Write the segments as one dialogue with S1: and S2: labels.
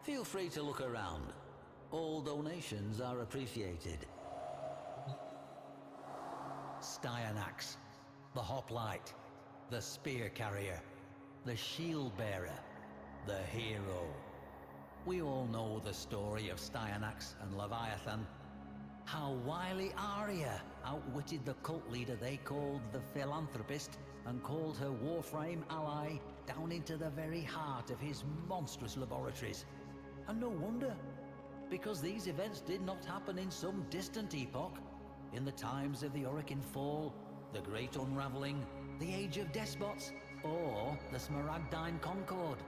S1: Feel free to look around. All donations are appreciated. Styanax, the hoplite, the spear carrier, the shield bearer, the hero. We all know the story of Styanax and Leviathan. How wily Arya outwitted the cult leader they called the Philanthropist and called her Warframe ally down into the very heart of his monstrous laboratories. And no wonder, because these events did not happen in some distant epoch, in the times of the Orokin Fall, the Great Unraveling, the Age of Despots, or the Smaragdine Concord.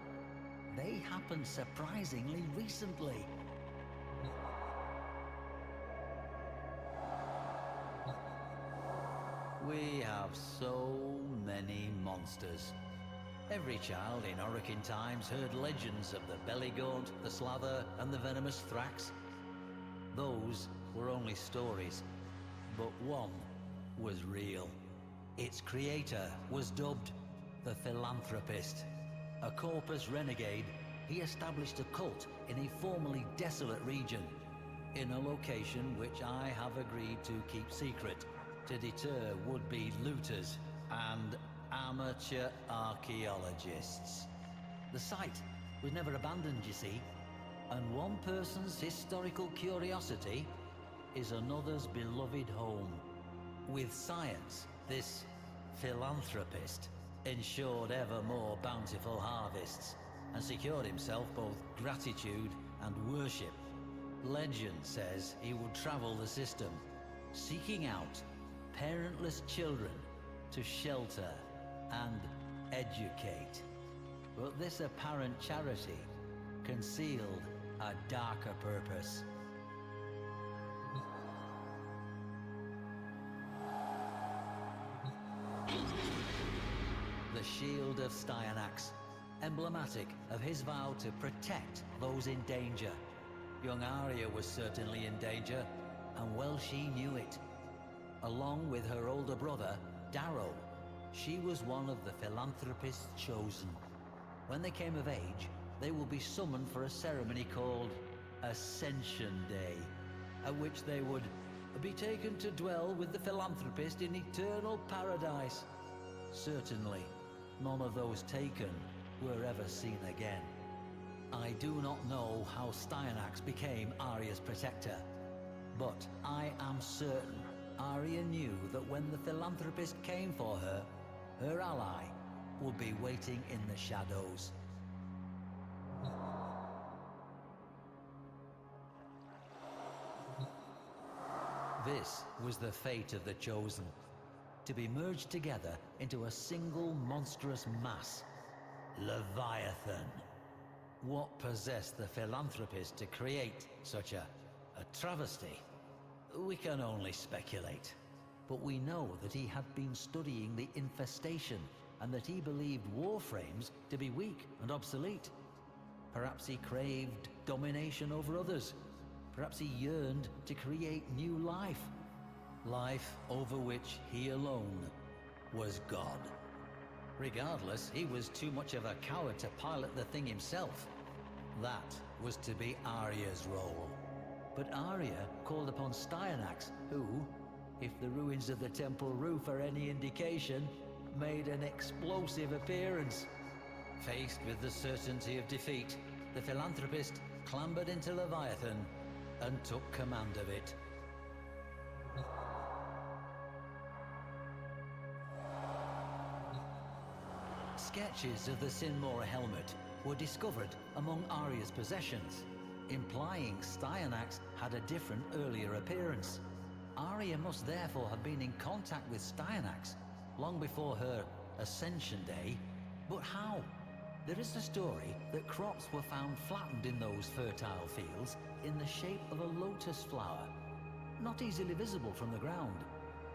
S1: They happened surprisingly recently. We have so many monsters. Every child in Orokin times heard legends of the Belligaunt, the Slather, and the venomous Thrax. Those were only stories, but one was real. Its creator was dubbed the Philanthropist. A corpus renegade, he established a cult in a formerly desolate region, in a location which I have agreed to keep secret, to deter would-be looters and amateur archaeologists. The site was never abandoned, you see, and one person's historical curiosity is another's beloved home. With science, this philanthropist ensured ever more bountiful harvests and secured himself both gratitude and worship. Legend says he would travel the system, seeking out parentless children to shelter and educate. But this apparent charity concealed a darker purpose. The Shield of Styanax, emblematic of his vow to protect those in danger. Young Arya was certainly in danger, and well she knew it. Along with her older brother, Darrow, she was one of the Philanthropist's chosen. When they came of age, they will be summoned for a ceremony called Ascension Day, at which they would be taken to dwell with the Philanthropist in eternal paradise. Certainly, none of those taken were ever seen again. I do not know how Styanax became Arya's protector, but I am certain Arya knew that when the Philanthropist came for her, her ally would be waiting in the shadows. This was the fate of the Chosen, to be merged together into a single monstrous mass, Leviathan. What possessed the Philanthropist to create such a travesty? We can only speculate. But we know that he had been studying the infestation and that he believed Warframes to be weak and obsolete. Perhaps he craved domination over others. Perhaps he yearned to create new life. Life over which he alone was God. Regardless, he was too much of a coward to pilot the thing himself. That was to be Arya's role. But Arya called upon Styanax, who, if the ruins of the temple roof are any indication, made an explosive appearance. Faced with the certainty of defeat, the Philanthropist clambered into Leviathan and took command of it. Sketches of the Sinmora helmet were discovered among Arya's possessions, implying Styanax had a different earlier appearance. Arya must therefore have been in contact with Styanax long before her Ascension Day, but how? There is a story that crops were found flattened in those fertile fields in the shape of a lotus flower, not easily visible from the ground,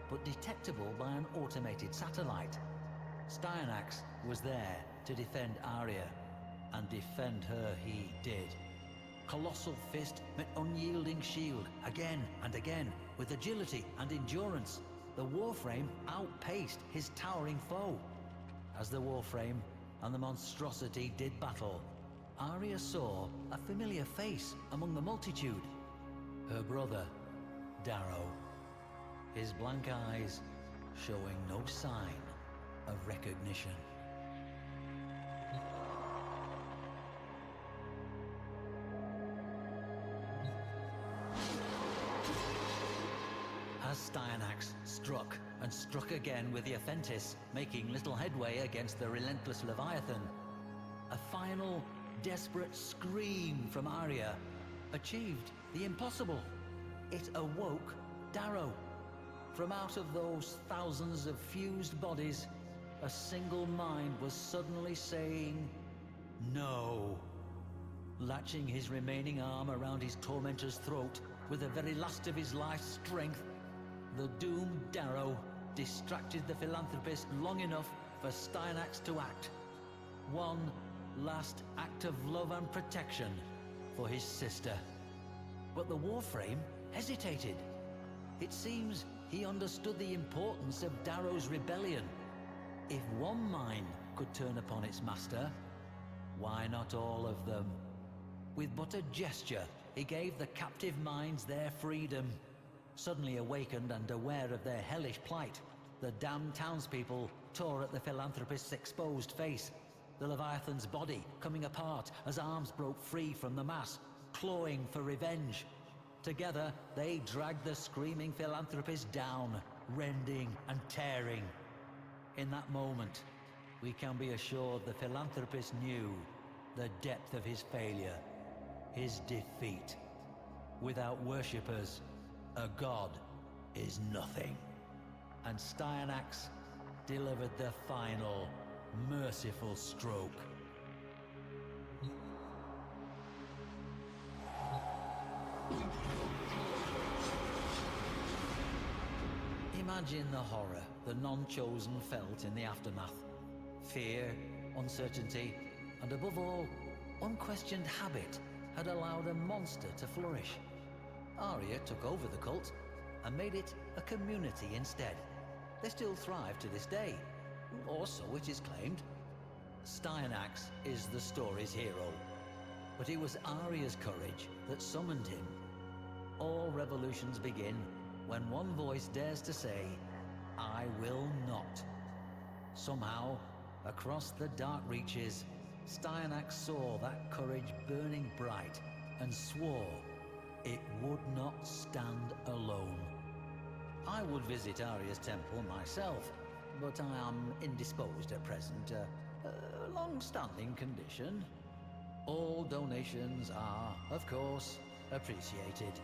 S1: but detectable by an automated satellite. Styanax was there to defend Arya, and defend her he did. Colossal fist met unyielding shield, again and again, with agility and endurance. The Warframe outpaced his towering foe. As the Warframe and the monstrosity did battle, Arya saw a familiar face among the multitude. Her brother, Darrow. His blank eyes showing no sign of recognition. As Styanax struck and struck again with the Aphentis, making little headway against the relentless Leviathan, a final, desperate scream from Arya achieved the impossible. It awoke Darrow. From out of those thousands of fused bodies, a single mind was suddenly saying, no. Latching his remaining arm around his tormentor's throat with the very last of his life's strength, the doomed Darrow distracted the philanthropist long enough for Styanax to act. One last act of love and protection for his sister. But the Warframe hesitated. It seems he understood the importance of Darrow's rebellion. If one mind could turn upon its master, why not all of them? With but a gesture, he gave the captive minds their freedom. Suddenly awakened and aware of their hellish plight, the damned townspeople tore at the philanthropist's exposed face, the Leviathan's body coming apart as arms broke free from the mass, clawing for revenge. Together, they dragged the screaming philanthropist down, rending and tearing. In that moment, we can be assured the philanthropist knew the depth of his failure, his defeat. Without worshippers, a god is nothing. And Styanax delivered the final, merciful stroke. Imagine the horror the non-chosen felt in the aftermath. Fear, uncertainty, and above all, unquestioned habit had allowed a monster to flourish. Arya took over the cult and made it a community instead. They still thrive to this day, or so it is claimed. Styanax is the story's hero, but it was Arya's courage that summoned him. All revolutions begin when one voice dares to say, I will not. Somehow, across the dark reaches, Styanax saw that courage burning bright and swore it would not stand alone. I would visit Arya's temple myself, but I am indisposed at present. A long-standing condition. All donations are, of course, appreciated.